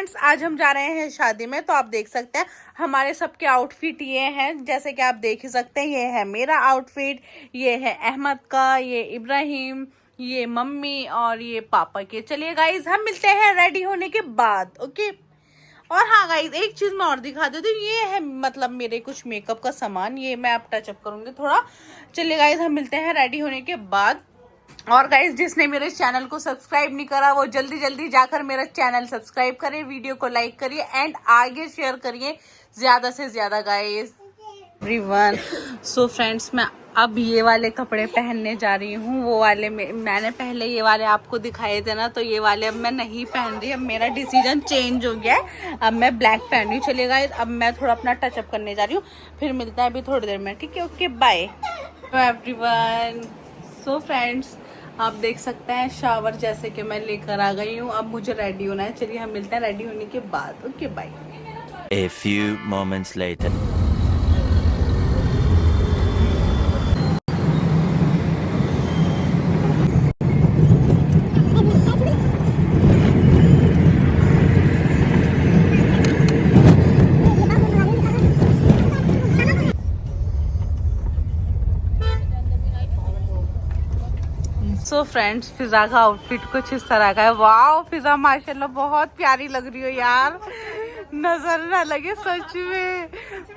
Friends, आज हम जा रहे हैं शादी में। तो आप देख सकते हैं हमारे सबके आउटफिट ये हैं, जैसे कि आप देख ही सकते हैं। ये है मेरा आउटफिट, ये है अहमद का, ये इब्राहिम, ये मम्मी और ये पापा के। चलिए गाइज, हम मिलते हैं रेडी होने के बाद। ओके। और हाँ गाइज, एक चीज मैं और दिखा देती हूँ। ये है मतलब मेरे कुछ मेकअप का सामान, ये मैं अब टचअप करूंगी थोड़ा। चलिए गाइज, हम मिलते हैं रेडी होने के बाद। और गाइज, जिसने मेरे चैनल को सब्सक्राइब नहीं करा वो जल्दी जल्दी जाकर मेरा चैनल सब्सक्राइब करिए, वीडियो को लाइक करिए एंड आगे शेयर करिए ज्यादा से ज्यादा गाइज। एवरीवन, सो फ्रेंड्स, मैं अब ये वाले कपड़े पहनने जा रही हूँ। वो वाले मैंने पहले ये वाले आपको दिखाए थे ना, तो ये वाले अब मैं नहीं पहन रही। अब मेरा डिसीजन चेंज हो गया है, अब मैं ब्लैक पहन रही हूँ। चलिए गाइज, अब मैं थोड़ा अपना टचअप करने जा रही हूँ, फिर मिलता है अभी थोड़ी देर में। ठीक है, okay, bye everyone. So friends, आप देख सकते हैं शावर जैसे कि मैं लेकर आ गई हूँ। अब मुझे रेडी होना है। चलिए हम मिलते हैं रेडी होने के बाद। Okay, bye. A few moments later. So friends, Fiza का आउटफिट कुछ इस तरह का है। वाह फिजा, माशाल्लाह बहुत प्यारी लग रही हो यार, नजर ना लगे, सच में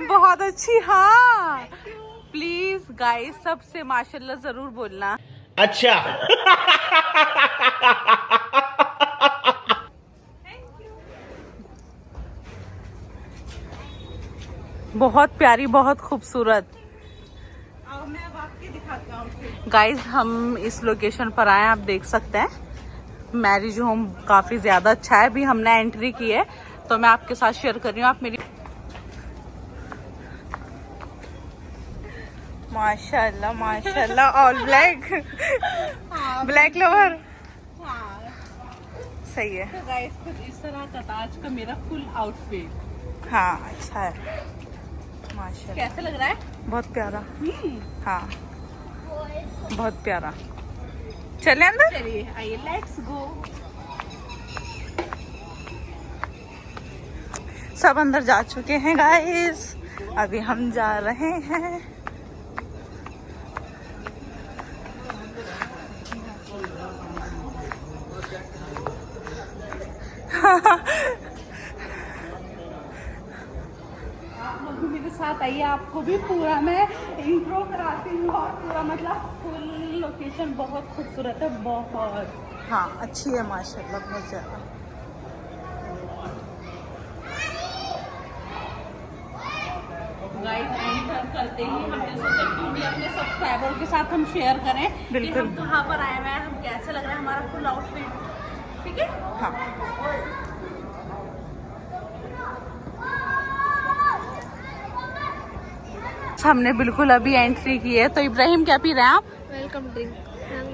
बहुत अच्छी। हाँ प्लीज गाइस, सबसे माशाल्लाह जरूर बोलना। अच्छा। बहुत प्यारी, बहुत खूबसूरत। गाइस, हम इस लोकेशन पर आए, आप देख सकते हैं मैरिज होम काफी ज्यादा अच्छा है। अभी हमने एंट्री की है, तो मैं आपके साथ शेयर कर रही हूँ। आप मेरी माशाल्लाह माशाल्लाह, ऑल ब्लैक, ब्लैक लोअर, सही है। तो गाइस, कुछ इस तरह का आज का मेरा फुल आउटफिट। हाँ, अच्छा है माशाल्लाह। कैसा लग रहा है? बहुत प्यारा। हाँ, बहुत प्यारा। चले अंदर, चलिए आइए, लेट्स गो। सब अंदर जा चुके हैं गाइस, अभी हम जा रहे हैं। मेरे साथ आइए, आपको भी पूरा मैं इंट्रो कराती हूँ। और पूरा मतलब फुल लोकेशन बहुत खूबसूरत है, बहुत। हाँ, अच्छी है माशाल्लाह, बहुत ज़्यादा। गाइस, एंटर करते ही हमने सोचा क्यों भी अपने सब्सक्राइबर के साथ हम शेयर करें कि हम कहाँ पर आए हुए हैं, हम कैसे लग रहा है हमारा फुल आउटफिट। ठीक है, हाँ। हमने बिल्कुल अभी एंट्री की है। तो इब्राहिम, क्या पी रहे हैं आप? वेलकम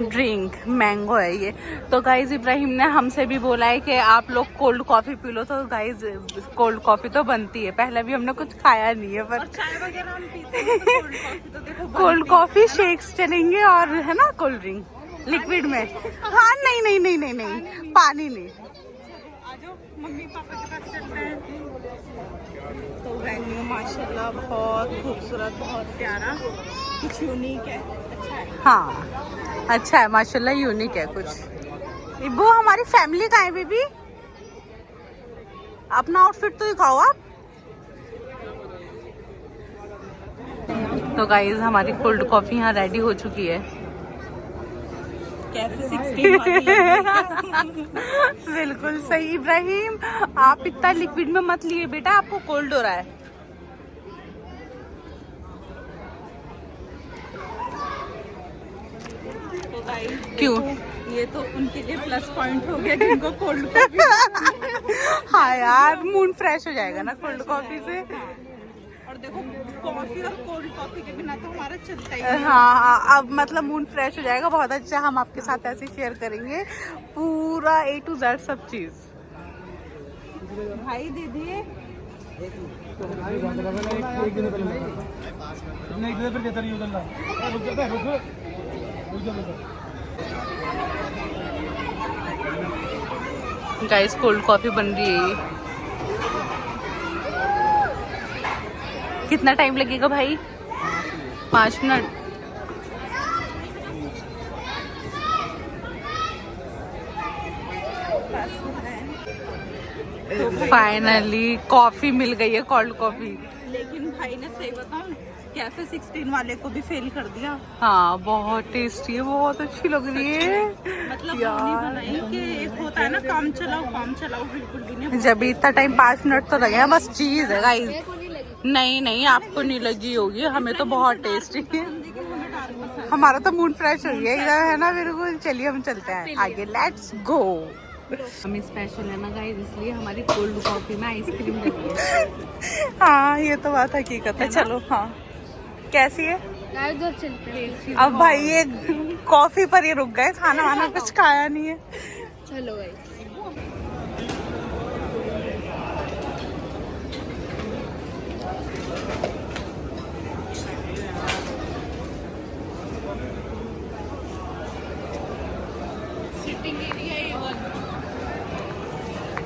ड्रिंक मैंगो है ये। तो गाइज, इब्राहिम ने हमसे भी बोला है कि आप लोग कोल्ड कॉफी पी लो। तो गाइज, कोल्ड कॉफी तो बनती है, पहले भी हमने कुछ खाया नहीं है, पर चाय वगैरह हम पीते हैं, तो कोल्ड कॉफी तो देखो, कोल्ड कॉफी शेक्स चलेंगे और है ना कोल्ड ड्रिंक लिक्विड में। हाँ, नहीं नहीं नहीं नहीं नहीं, पानी नहीं। आजो, मम्मी पापा के पास चलते हैं। तो वेन्यू माशाल्लाह बहुत खूबसूरत, बहुत प्यारा, कुछ यूनिक है, अच्छा है। हाँ, अच्छा है माशाल्लाह, यूनिक है कुछ। इब्बू, हमारी फैमिली कहाँ है बेबी? अपना आउटफिट तो दिखाओ आप। तो गाइज, हमारी कोल्ड कॉफी यहाँ रेडी हो चुकी है। कैसे 16 बिल्कुल सही। इब्राहिम, आप इतना लिक्विड में मत लिए बेटा, आपको कोल्ड हो रहा है। तो क्यों? ये तो उनके लिए प्लस पॉइंट हो गया जिनको कोल्ड कॉफी। हाँ यार, मूड फ्रेश हो जाएगा ना कोल्ड कॉफी से। और देखो, कॉफी और कोल्ड कॉफी के बिना तो हमारा चलता ही नहीं। हाँ, अब मतलब मूड फ्रेश हो जाएगा। बहुत अच्छा, हम आपके साथ ऐसे शेयर करेंगे पूरा A to Z सब चीज। भाई दे दिए। गाइस, कोल्ड कॉफी बन रही है। कितना टाइम लगेगा भाई? 5 मिनट। फाइनली कॉफी मिल गई है, कोल्ड कॉफी। लेकिन भाई ने सही बताऊं, कैफे 16 वाले को भी फेल कर दिया। हाँ बहुत टेस्टी है, बहुत अच्छी लग रही है। मतलब वो नहीं बनाई कि एक होता है ना काम चलाओ बिल्कुल भी नहीं। जब इतना टाइम 5 मिनट तो लगे हैं, बस चीज है गाइस। नहीं आपको नहीं लगी होगी, हमें तो बहुत टेस्टी है। हमारा तो मूड फ्रेश हो गया इधर, है ना बिल्कुल। चलिए हम चलते हैं आगे, लेट्स गो। हमें स्पेशल है ना गाइस, इसलिए हमारी कोल्ड कॉफी में आइसक्रीम लगी है। हाँ ये तो बात हकीकत है। चलो हाँ, कैसी है? अब भाई ये कॉफी पर ही रुक गए, खाना वाना कुछ खाया नहीं है। चलो भाई।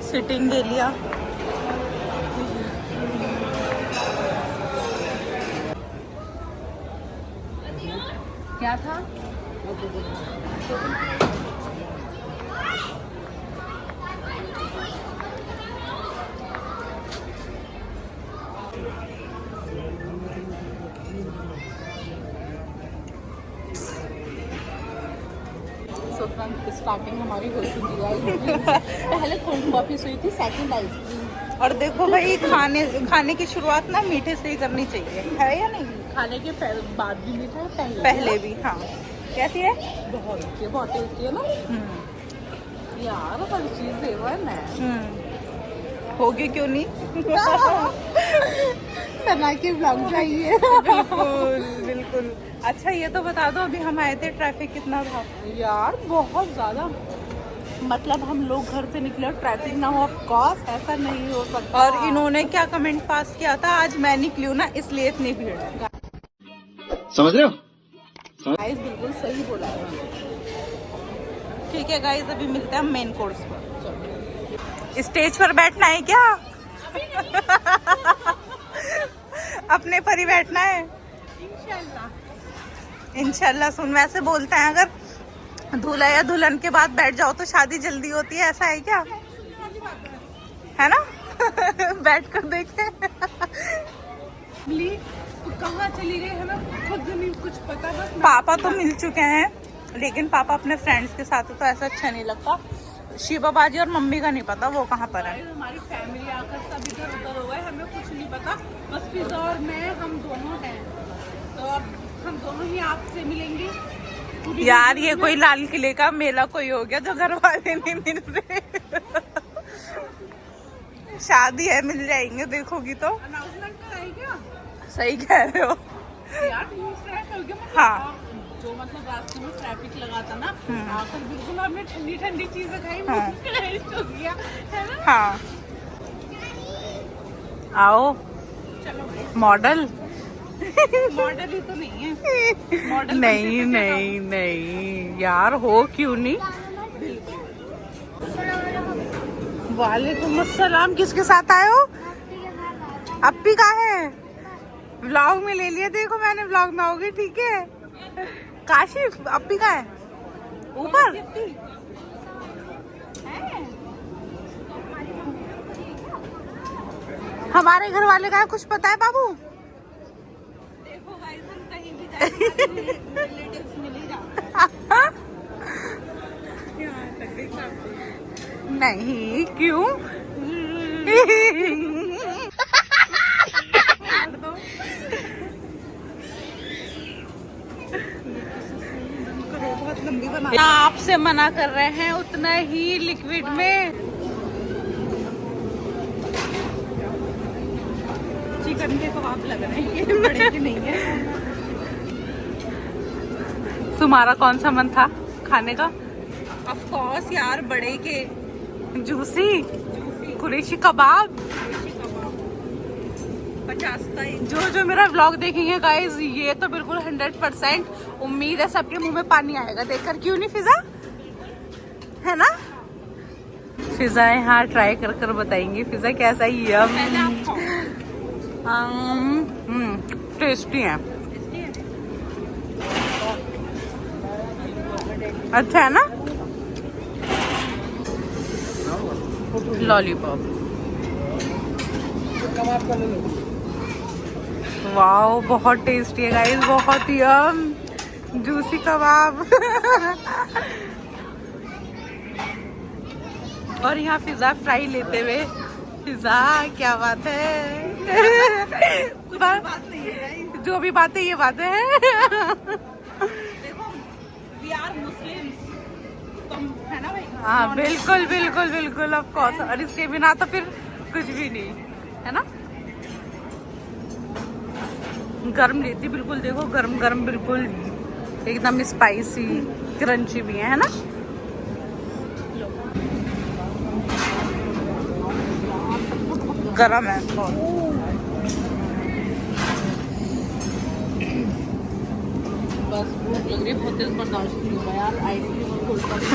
Sitting area. क्या था? स्टार्टिंग हमारी हो चुकी है। पहले कोल्ड कॉफी हुई थी, सेकंड आइसक्रीम। और देखो भाई, खाने की शुरुआत ना मीठे से ही करनी चाहिए, है या नहीं? खाने के बाद भी मीठा है, पहले भी। हाँ, कैसी है? बहुत टेस्टी है ना यार, हर चीज एवन है। होगी क्यों नहीं। सना के ब्लॉग चाहिए। बिल्कुल। अच्छा ये तो बता दो, अभी हम आए थे ट्रैफिक कितना था? यार बहुत ज्यादा, मतलब हम लोग घर से निकले और ट्रैफिक ना हो, ऑफ कोर्स ऐसा नहीं हो सकता। और इन्होंने क्या कमेंट पास किया था, आज मैं निकली हूँ ना इसलिए इतनी भीड़ है। समझ रहे हो? गाइस बिल्कुल सही बोला है। ठीक है गाइस, अभी मिलते हैं हम मेन कोर्स पर। स्टेज पर बैठना है क्या? अपने पर ही बैठना है इंशाल्लाह। सुन, वैसे बोलते हैं अगर दूल्हा या दुल्हन के बाद बैठ जाओ तो शादी जल्दी होती है, ऐसा है क्या? है ना? बैठ कर देखे। कहाँ चली गई हमें खुद नहीं कुछ पता। बस पापा तो मिल चुके हैं, लेकिन पापा अपने फ्रेंड्स के साथ तो ऐसा अच्छा नहीं लगता। शिवा बाजी और मम्मी का नहीं पता वो कहाँ पर है। हमारी फैमिली आकर सब इधर उधर हो गए, हमें कुछ नहीं पता। बस फिजा और मैं, हम दोनों हैं, तो अब हम दोनों ही आपसे मिलेंगे। यार ये कोई लाल किले का मेला कोई हो गया जो घर वाले नहीं मिल रहे। शादी है, मिल जाएंगे, देखोगी तो। अनाउंसमेंट कराई क्या? सही कह रहे हो यार फ्रेश हो गया। मतलब हाँ। जो मतलब रास्ते में ट्रैफिक लगा था ना, आकर बिल्कुल हमने ठंडी ठंडी चीजें खाई, हाँ। फ्रेश हो गया, है ना? हाँ आओ। चलो मॉडल मॉडल ही तो नहीं है। मॉडल नहीं यार, हो क्यों नहीं। वालेकुम अस्सलाम। किसके साथ आए हो? अप्पी का है, व्लॉग में ले लिया। देखो मैंने व्लॉग में आओगी, ठीक है। काशिफ अप्पी का है ऊपर। हमारे घर वाले का है, कुछ पता है बाबू? देखो गाइस, हम कहीं भी जाएंगे रिलेटिव्स मिल ही जाते हैं। नहीं क्यों? बहुत लंबी बना। आपसे मना कर रहे हैं उतना ही लिक्विड में। चिकन के कबाब लग रहे हैं, ये बड़े के नहीं है। तुम्हारा कौन सा मन था खाने का? ऑफ कोर्स यार, बड़े के जूसी कुरैशी कबाब। 50 का एक। जो मेरा व्लॉग देखेंगे गाइस, ये तो बिल्कुल 100% उम्मीद है सबके मुंह में पानी आएगा देखकर। क्यों नहीं फिजा, है ना? फिजा यहाँ ट्राई कर कर बताएंगे फिजा कैसा ही है। पहले आप खाओ। टेस्टी है, अच्छा है ना। लॉलीपॉप, वाओ बहुत टेस्टी है गाइस, बहुत ही जूसी कबाब। और यहाँ पिज्जा फ्राई लेते हुए, पिज्जा क्या बात है। बात नहीं है, जो भी बात है ये बात है। देखो वी आर मुस्लिम्स, तुम है ना भाई। हाँ बिल्कुल बिल्कुल बिल्कुल ऑफ कोर्स, और इसके बिना तो फिर कुछ भी नहीं है ना। गर्म लेती बिल्कुल, देखो गर्म गर्म बिल्कुल एकदम स्पाइसी क्रंची भी है ना। गरम है बस, भूख लग रही है, बहुत तेज बर्दाश्त नहीं हो रहा यार। आइसक्रीम और कोल्ड कॉफी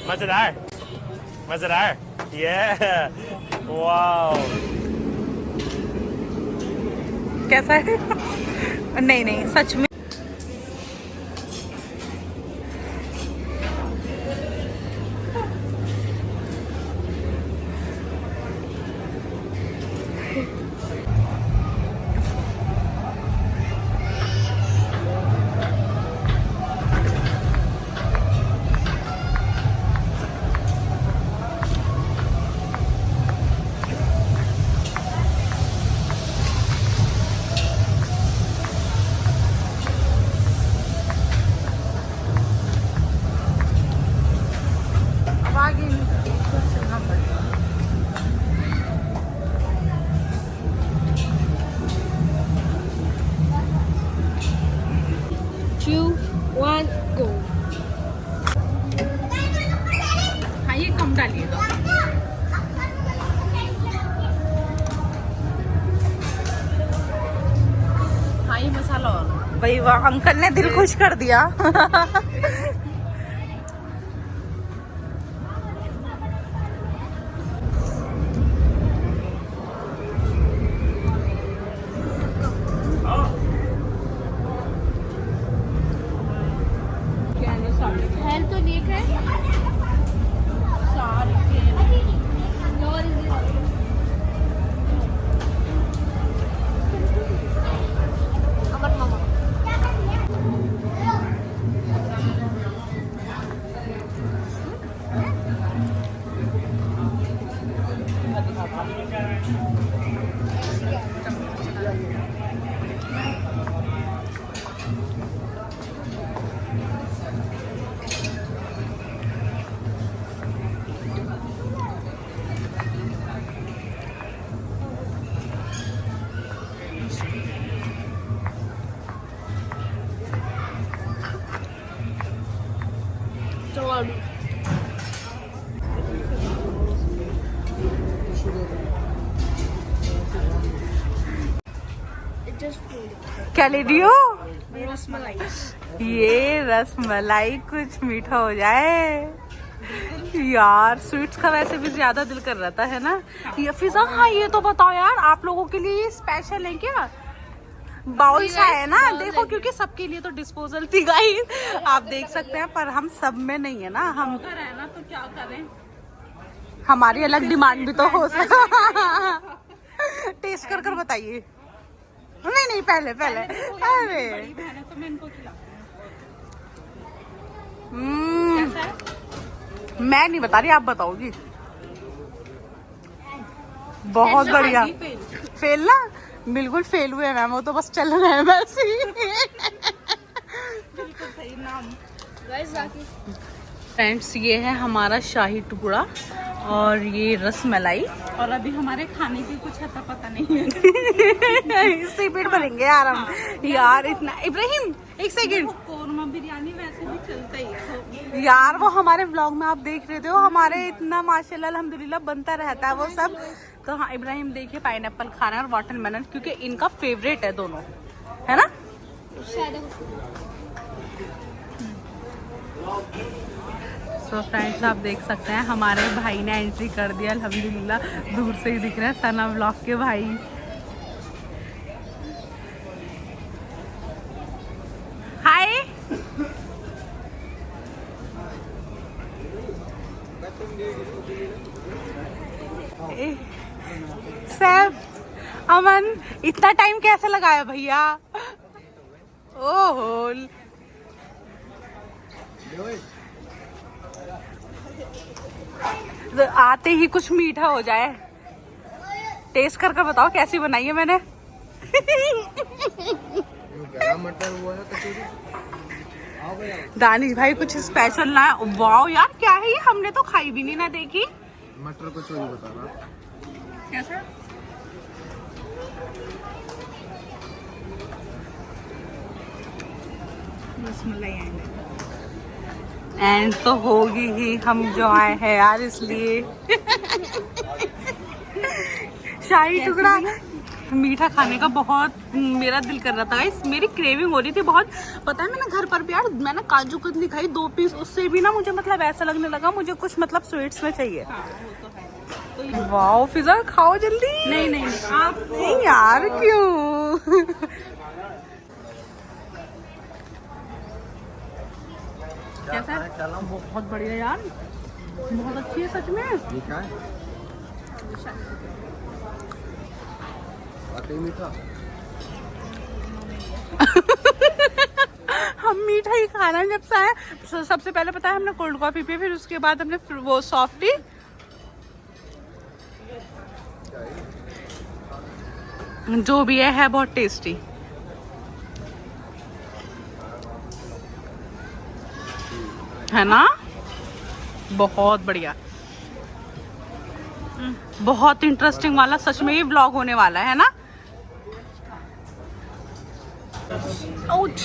मजेदार मजेदार, ये वाओ कैसा है। नहीं नहीं सच में आगे चलना पड़ेगा। 2, 1, go. हाँ ये कम डालिएगा। हाँ ये मसाला और भाई वाह, अंकल ने दिल खुश कर दिया। हेल तो देख रहे हैं। और अमर मामा क्या ले रही हो? रसमलाई। ये रसमलाई, कुछ मीठा हो जाए यार। स्वीट्स का वैसे भी ज्यादा दिल कर रहा था है ना। ये फिजा, हाँ ये तो बताओ यार, आप लोगों के लिए ये स्पेशल है क्या? बाउल्स है ना, देखो क्योंकि सबके लिए तो डिस्पोजल थी गाइस, आप देख सकते हैं, पर हम सब में नहीं है ना। हम अगर है ना तो क्या करें, हमारी अलग डिमांड भी तो हो सकती। टेस्ट कर कर बताइए। नहीं नहीं पहले पहले अरे बड़ी बहन है तो मैं इनको खिलाऊं। कैसा है? मैं नहीं बता रही, आप बताओगी। बहुत बढ़िया। फेल ना, बिल्कुल फेल हुए मैम, वो तो बस चल रहे हैं वैसे ही। बिल्कुल सही नाम। फ्रेंड्स ये है हमारा शाही टुकड़ा और ये रसमलाई। और अभी हमारे खाने की कुछ ऐसा पता नहीं है। इससे पेट भरेंगे यार हम। यार इतना, इब्राहिम एक सेकंड कोरमा बिरयानी वैसे भी चलता ही है। यार, वो हमारे व्लॉग में आप देख रहे थे, वो हमारे इतना माशाल्लाह अल्हम्दुलिल्लाह बनता रहता है वो सब। तो हाँ इब्राहिम देखिए पाइनएप्पल खा रहे हैं और वाटरमेलन, क्योंकि इनका फेवरेट है दोनों, है ना। सो फ्रेंड्स आप देख सकते हैं हमारे भाई ने एंट्री कर दिया अल्हम्दुलिल्लाह। दूर से ही दिख रहा है सना व्लॉग के भाई। हाय सैफ अमन, इतना टाइम कैसे लगाया भैया? ओहो आते ही कुछ मीठा हो जाए। टेस्ट करके बताओ कैसी बनाई है मैंने। दानिश भाई कुछ स्पेशल ना है। वाओ यार क्या है ये, हमने तो खाई भी नहीं ना देखी। मटर को चोरी बताना कैसा? एंड तो होगी ही, हम जो आए हैं यार इसलिए। शाही टुकड़ा मीठा खाने का बहुत मेरा दिल कर रहा था गाइस, मेरी क्रेविंग हो रही थी बहुत। पता है मैंने घर पर भी यार मैंने काजू कतली खाई 2 पीस, उससे भी ना मुझे मतलब ऐसा लगने लगा मुझे कुछ मतलब स्वीट्स में चाहिए। वाओ फिजा खाओ जल्दी। नहीं नहीं आप नहीं यार क्यों? कैसा है? बहुत बढ़िया यार, बहुत अच्छी है सच में। ये क्या है? मीठा हम मीठा ही खाना जब से आए। सबसे पहले पता है हमने कोल्ड कॉफी पी, फिर उसके बाद हमने वो सॉफ्टी। जो भी है बहुत टेस्टी है ना, बहुत बढ़िया, बहुत इंटरेस्टिंग वाला सच में ये व्लॉग होने वाला है ना। आउच।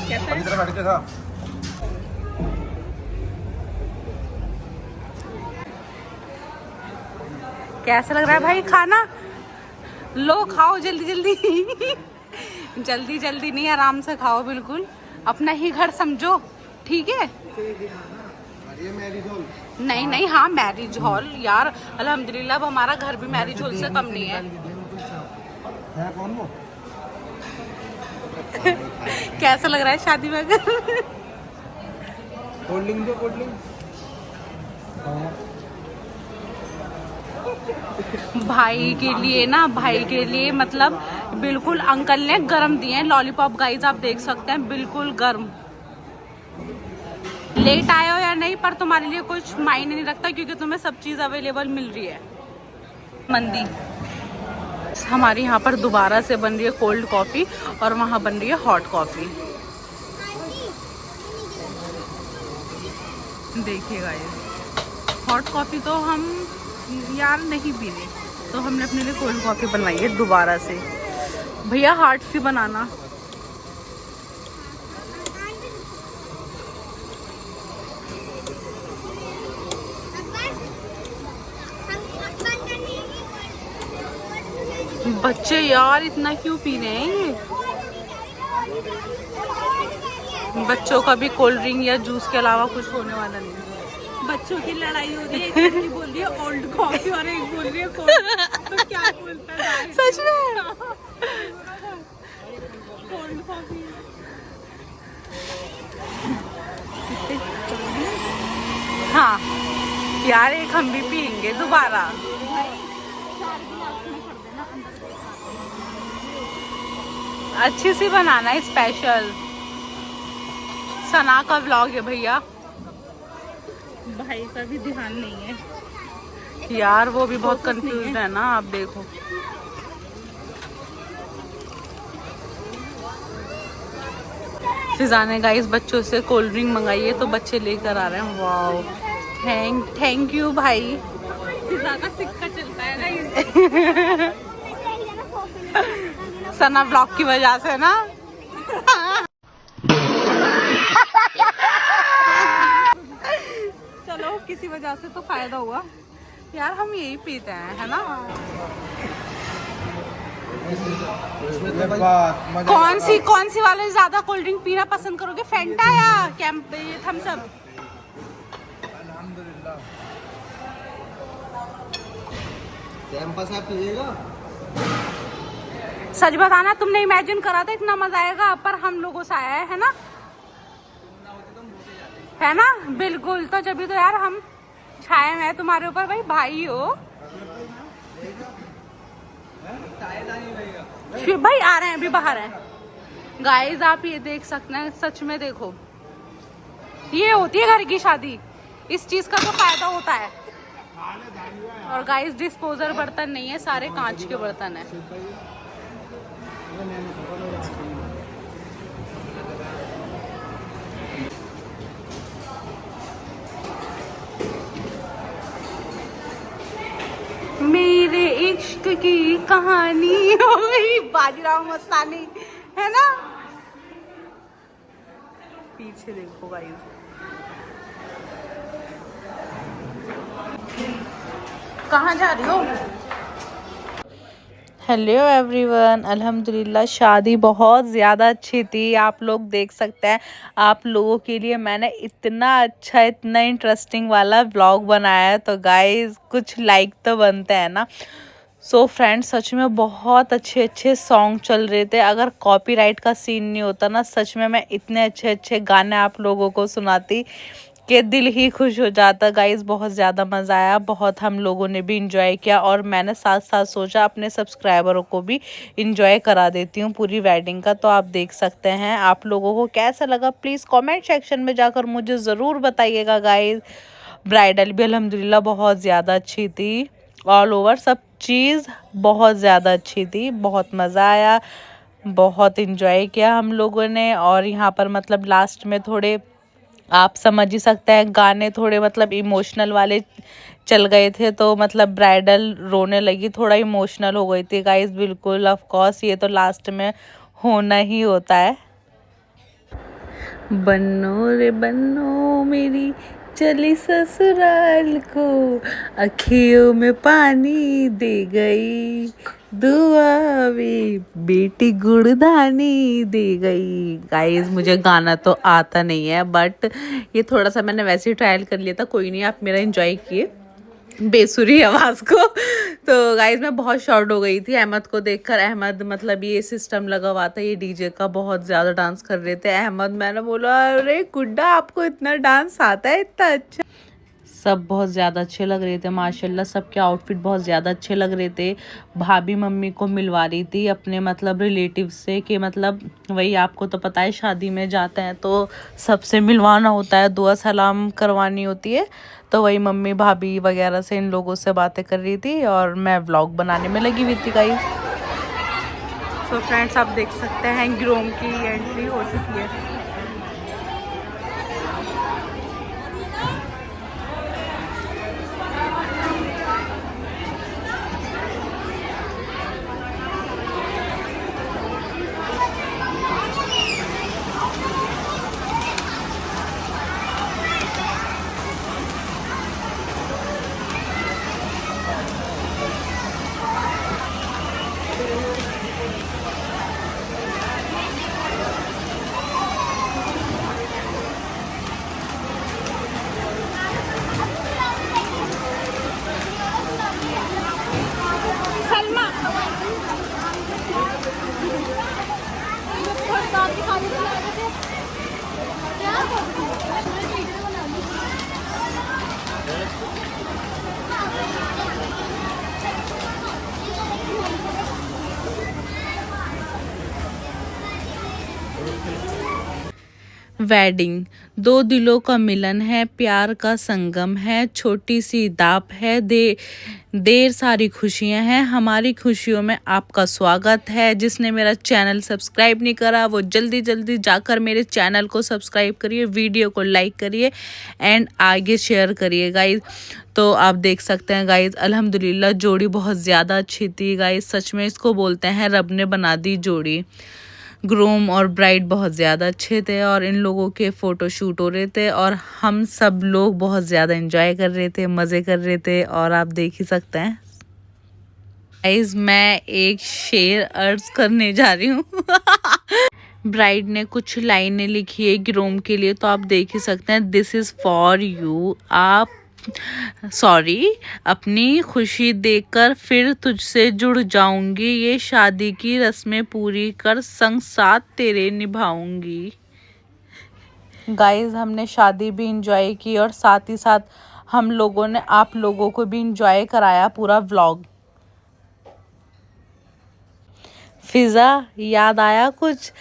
कैसा है? बैठ के खा। कैसा लग रहा है भाई खाना? लो खाओ जल्दी जल्दी। जल्दी जल्दी नहीं, आराम से खाओ, बिल्कुल अपना ही घर समझो, ठीक है? ये मैरिज हॉल नहीं नहीं, हाँ मैरिज हॉल यार, अल्हम्दुलिल्लाह अब हमारा घर भी मैरिज हॉल से कम नहीं है। है कौन वो? कैसा लग रहा है शादी में? कोल्ड ड्रिंक दो, कोल्ड ड्रिंक। भाई के लिए ना, भाई के लिए मतलब बिल्कुल अंकल ने गरम दिए हैं लॉलीपॉप गाइस, आप देख सकते हैं बिल्कुल गरम। लेट आए हो या नहीं पर तुम्हारे लिए कुछ मायने नहीं रखता क्योंकि तुम्हें सब चीज़ अवेलेबल मिल रही है। मंदी हमारी यहाँ पर दोबारा से बन रही है कोल्ड कॉफ़ी और वहाँ बन रही है हॉट कॉफ़ी। देखिएगा ये हॉट कॉफ़ी तो हम यार नहीं पीने, तो हमने अपने लिए कोल्ड कॉफ़ी बनवाई है दोबारा से। भैया हार्ट सी बनाना। बच्चे यार इतना क्यों पी रहे हैं ये? बच्चों का भी कोल्ड ड्रिंक या जूस के अलावा कुछ होने वाला नहीं है। बच्चों की लड़ाई हो रही है, एक बोल रही है ओल्ड कॉफी और एक बोल रही है कोल्ड, तो क्या बोलता है? सच में कोल्ड कॉफी। हाँ यार एक हम भी पियेंगे दोबारा। अच्छी सी बनाना है स्पेशल। सना का व्लॉग है भैया, भाई का भी ध्यान नहीं है यार वो भी बहुत कंफ्यूज है ना, आप देखो। फिजा ने गाइस बच्चों से कोल्ड ड्रिंक मंगाई है तो बच्चे लेकर आ रहे हैं। वाओ थैंक यू भाई। फिजा का सिक्का चलता है ना सना ब्लॉग की वजह से ना। चलो किसी वजह से तो फायदा हुआ यार हम यही पीते हैं है ना। ये बात मजा कौन सी वाले ज्यादा कोल्ड ड्रिंक पीना पसंद करोगे, फेंटा या कैंप थम्स अप? अल्हम्दुलिल्लाह। कैंपस आप पिएगा? सच बताना, तुमने इमेजिन करा था इतना मजा आएगा, पर हम लोगों से आया है ना, है ना? बिल्कुल। तो जब भी तो यार हम छाए हैं तुम्हारे ऊपर, भाई हो। भाई आ रहे हैं, अभी बाहर हैं गाइस। आप ये देख सकते हैं, सच में देखो, ये होती है घर की शादी, इस चीज का तो फायदा होता है। और गाइस डिस्पोजल बर्तन नहीं है, सारे कांच के बर्तन है। मेरे इश्क की कहानी हो गई, बाजीराव मस्तानी, है ना? पीछे देखो गाइस, कहाँ जा रही हो? हेलो एवरीवन, अल्हम्दुलिल्लाह शादी बहुत ज़्यादा अच्छी थी। आप लोग देख सकते हैं, आप लोगों के लिए मैंने इतना अच्छा, इतना इंटरेस्टिंग वाला व्लॉग बनाया है, तो गाइस कुछ लाइक तो बनते हैं ना। सो फ्रेंड्स, सच में बहुत अच्छे अच्छे सॉन्ग चल रहे थे। अगर कॉपीराइट का सीन नहीं होता ना, सच में मैं इतने अच्छे अच्छे गाने आप लोगों को सुनाती कि दिल ही खुश हो जाता। गाइस बहुत ज़्यादा मज़ा आया, बहुत हम लोगों ने भी इंजॉय किया, और मैंने साथ साथ सोचा अपने सब्सक्राइबरों को भी इंजॉय करा देती हूँ पूरी वेडिंग का। तो आप देख सकते हैं, आप लोगों को कैसा लगा प्लीज़ कमेंट सेक्शन में जाकर मुझे ज़रूर बताइएगा गाइस। ब्राइडल भी अल्हम्दुलिल्लाह बहुत ज़्यादा अच्छी थी, ऑल ओवर सब चीज़ बहुत ज़्यादा अच्छी थी, बहुत मज़ा आया, बहुत इंजॉय किया हम लोगों ने। और यहाँ पर मतलब लास्ट में थोड़े, आप समझ ही सकते हैं, गाने थोड़े मतलब इमोशनल वाले चल गए थे, तो मतलब ब्राइडल रोने लगी, थोड़ा इमोशनल हो गई थी गाइस। बिल्कुल ऑफ कोर्स, ये तो लास्ट में होना ही होता है। बन्नो रे बन्नो मेरी चली ससुराल को, अखियों में पानी दे गई, दुआ में बेटी गुड़धानी दे गई। गाइस मुझे गाना तो आता नहीं है, बट ये थोड़ा सा मैंने वैसे ही ट्रायल कर लिया था। कोई नहीं, आप मेरा एंजॉय किए बेसुरी आवाज़ को। तो गाइस मैं बहुत शॉर्ट हो गई थी अहमद को देखकर। अहमद मतलब ये सिस्टम लगा हुआ था, ये डीजे का, बहुत ज़्यादा डांस कर रहे थे अहमद। मैंने बोला अरे गुड्डा, आपको इतना डांस आता है, इतना अच्छा। सब बहुत ज़्यादा अच्छे लग रहे थे माशाल्लाह, सबके आउटफिट बहुत ज़्यादा अच्छे लग रहे थे। भाभी मम्मी को मिलवा रही थी अपने मतलब रिलेटिव से, कि मतलब वही आपको तो पता है शादी में जाते हैं तो सबसे मिलवाना होता है, दुआ सलाम करवानी होती है। तो वही मम्मी भाभी वगैरह से, इन लोगों से बातें कर रही थी, और मैं व्लॉग बनाने में लगी हुई थी गाइस। तो फ्रेंड्स आप देख सकते हैं, ग्रूम की एंट्री हो चुकी है। वेडिंग दो दिलों का मिलन है, प्यार का संगम है, छोटी सी दाप है, देर सारी खुशियां हैं, हमारी खुशियों में आपका स्वागत है। जिसने मेरा चैनल सब्सक्राइब नहीं करा वो जल्दी जल्दी जाकर मेरे चैनल को सब्सक्राइब करिए, वीडियो को लाइक करिए एंड आगे शेयर करिए गाइस। तो आप देख सकते हैं गाइस, अल्हम्दुलिल्लाह जोड़ी बहुत ज़्यादा अच्छी थी गाइस। सच में इसको बोलते हैं रब ने बना दी जोड़ी। ग्रूम और ब्राइड बहुत ज़्यादा अच्छे थे, और इन लोगों के फ़ोटो शूट हो रहे थे, और हम सब लोग बहुत ज़्यादा एंजॉय कर रहे थे, मज़े कर रहे थे, और आप देख ही सकते हैं। गाइस मैं एक शेर अर्ज करने जा रही हूँ। ब्राइड ने कुछ लाइनें लिखी है ग्रूम के लिए, तो आप देख ही सकते हैं। दिस इज फॉर यू, आप सॉरी, अपनी खुशी देखकर फिर तुझसे जुड़ जाऊंगी, ये शादी की रस्में पूरी कर संग साथ तेरे निभाऊंगी। गाइस हमने शादी भी इंजॉय की और साथ ही साथ हम लोगों ने आप लोगों को भी इंजॉय कराया पूरा व्लॉग। फिजा याद आया कुछ?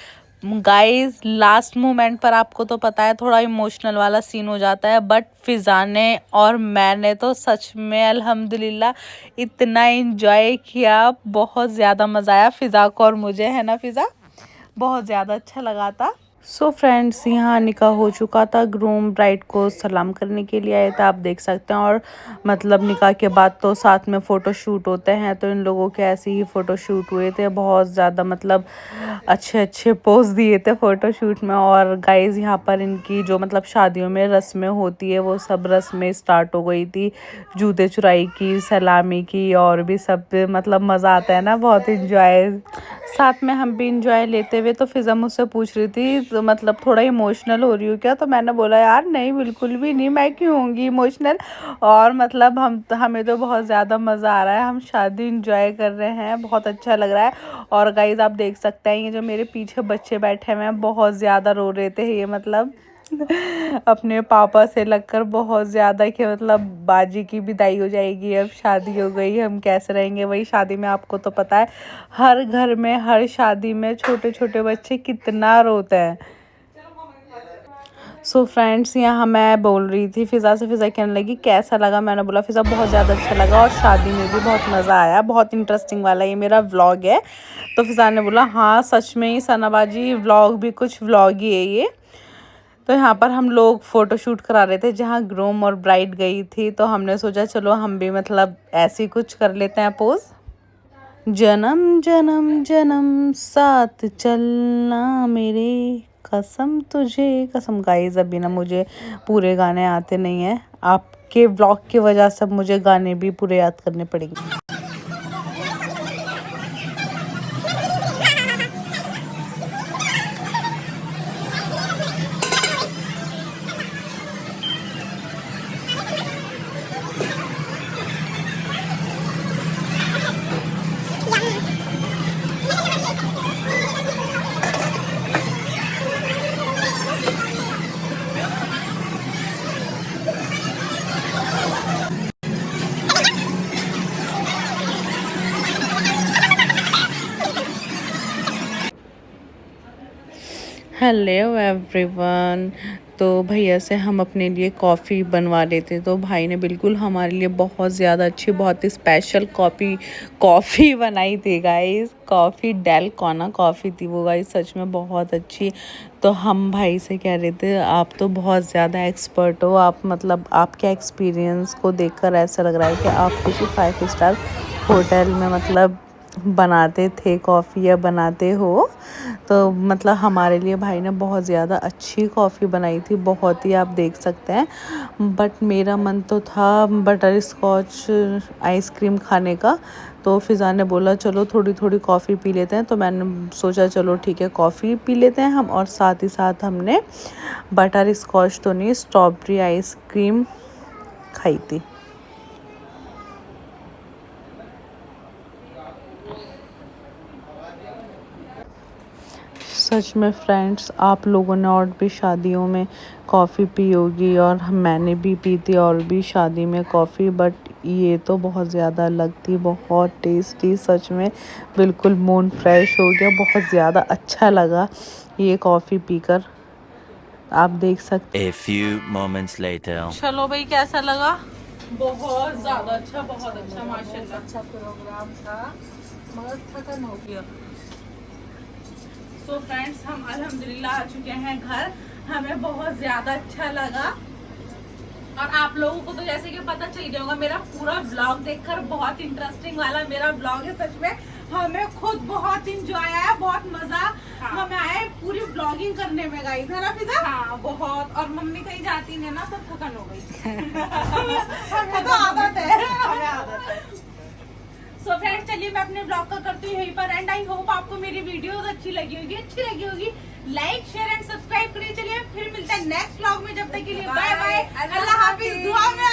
गाइस लास्ट मोमेंट पर आपको तो पता है थोड़ा इमोशनल वाला सीन हो जाता है, बट फिजा ने और मैंने तो सच में अल्हम्दुलिल्लाह इतना एंजॉय किया, बहुत ज़्यादा मज़ा आया फिजा को और मुझे, है ना फिजा? बहुत ज़्यादा अच्छा लगा था। सो फ्रेंड्स यहाँ निकाह हो चुका था, ग्रूम ब्राइड को सलाम करने के लिए आए थे, आप देख सकते हैं। और मतलब निकाह के बाद तो साथ में फ़ोटो शूट होते हैं, तो इन लोगों के ऐसे ही फ़ोटो शूट हुए थे। बहुत ज़्यादा मतलब अच्छे अच्छे पोज दिए थे फ़ोटो शूट में। और गाइस यहाँ पर इनकी जो मतलब शादियों में रस्में होती है वो सब रस्में स्टार्ट हो गई थी, जूते चुराई की, सलामी की, और भी सब मतलब मज़ा आता है ना, बहुत इंजॉय। साथ में हम भी इंजॉय लेते हुए, तो फिजा मुझसे पूछ रही थी तो मतलब थोड़ा इमोशनल हो रही हूँ क्या? तो मैंने बोला यार नहीं बिल्कुल भी नहीं, मैं क्यों होंगी इमोशनल। और मतलब हमें तो बहुत ज़्यादा मज़ा आ रहा है, हम शादी इंजॉय कर रहे हैं, बहुत अच्छा लग रहा है। और गाइस आप देख सकते हैं ये जो मेरे पीछे बच्चे बैठे हुए हैं बहुत ज़्यादा रो रहे थे, ये मतलब अपने पापा से लगकर बहुत ज़्यादा कि मतलब बाजी की विदाई हो जाएगी, अब शादी हो गई, हम कैसे रहेंगे। वही शादी में आपको तो पता है हर घर में हर शादी में छोटे छोटे बच्चे कितना रोते हैं। सो फ्रेंड्स यहाँ मैं बोल रही थी फिज़ा से, फिज़ा कहने लगी कैसा लगा? मैंने बोला फिज़ा बहुत ज़्यादा अच्छा लगा और शादी में भी बहुत मज़ा आया, बहुत इंटरेस्टिंग वाला ये मेरा व्लॉग है। तो फिज़ा ने बोला हाँ सच में ही सनाबाजी व्लॉग भी कुछ व्लॉग ही है ये। तो यहाँ पर हम लोग फ़ोटो शूट करा रहे थे जहाँ ग्रूम और ब्राइड गई थी, तो हमने सोचा चलो हम भी मतलब ऐसे ही कुछ कर लेते हैं पोज। जन्म जन्म जन्म साथ चलना मेरे, कसम तुझे कसम। गाइस अभी ना मुझे पूरे गाने आते नहीं हैं, आपके व्लॉग की वजह से मुझे गाने भी पूरे याद करने पड़ेंगे। हेलो एवरीवन, तो भैया से हम अपने लिए कॉफ़ी बनवा लेते, तो भाई ने बिल्कुल हमारे लिए बहुत ज़्यादा अच्छी बहुत ही स्पेशल कॉफ़ी बनाई थी गाइस। कॉफ़ी डेलगोना कॉफ़ी थी वो गाइस, सच में बहुत अच्छी। तो हम भाई से कह रहे थे आप तो बहुत ज़्यादा एक्सपर्ट हो, आप मतलब आपके एक्सपीरियंस को देखकर ऐसा लग रहा है कि आप किसी 5 स्टार होटल में मतलब बनाते थे कॉफ़ी या बनाते हो। तो मतलब हमारे लिए भाई ने बहुत ज़्यादा अच्छी कॉफ़ी बनाई थी, बहुत ही आप देख सकते हैं। बट मेरा मन तो था बटर स्कॉच आइसक्रीम खाने का, तो फिज़ा ने बोला चलो थोड़ी थोड़ी कॉफ़ी पी लेते हैं। तो मैंने सोचा चलो ठीक है कॉफ़ी पी लेते हैं हम, और साथ ही साथ हमने बटर स्कॉच तो नहीं स्ट्रॉबेरी आइसक्रीम खाई थी। सच में फ्रेंड्स आप लोगों ने और भी शादियों में कॉफ़ी पी होगी, और मैंने भी पी थी और भी शादी में कॉफ़ी, बट ये तो बहुत ज़्यादा अलग थी, बहुत टेस्टी। सच में बिल्कुल मूड फ्रेश हो गया, बहुत ज़्यादा अच्छा लगा ये कॉफ़ी पीकर, आप देख सकते। A few moments later. चलो भाई कैसा लगा? बहुत ज़्यादा अच्छा, बहुत अच्छा माशाल्लाह। अच्छा प्रोग्राम था, मगर थकन हो गया। तो फ्रेंड्स हम अल्हम्दुलिल्लाह आ चुके हैं घर, हमें बहुत ज़्यादा अच्छा लगा। और आप लोगों को तो जैसे कि पता चल गया होगा मेरा पूरा व्लॉग देखकर, बहुत इंटरेस्टिंग वाला मेरा व्लॉग है। सच में हमें खुद बहुत इंजॉय आया, बहुत मज़ा हमें आया पूरी व्लॉगिंग करने में गाइस, है ना फिज़ा? हाँ बहुत, और मम्मी कहीं जाती नहीं ना तो थकन हो गई। हमें तो आदत है, हमें आदत है। सो फ्रेंड्स चलिए मैं अपने ब्लॉग का करती हूँ यहीं पर एंड। आई होप आपको मेरी वीडियोस अच्छी लगी होगी। लाइक शेयर एंड सब्सक्राइब करिए। चलिए फिर मिलते हैं नेक्स्ट ब्लॉग में, जब तक के लिए बाय बाय, अल्लाह हाफिज, दुआ में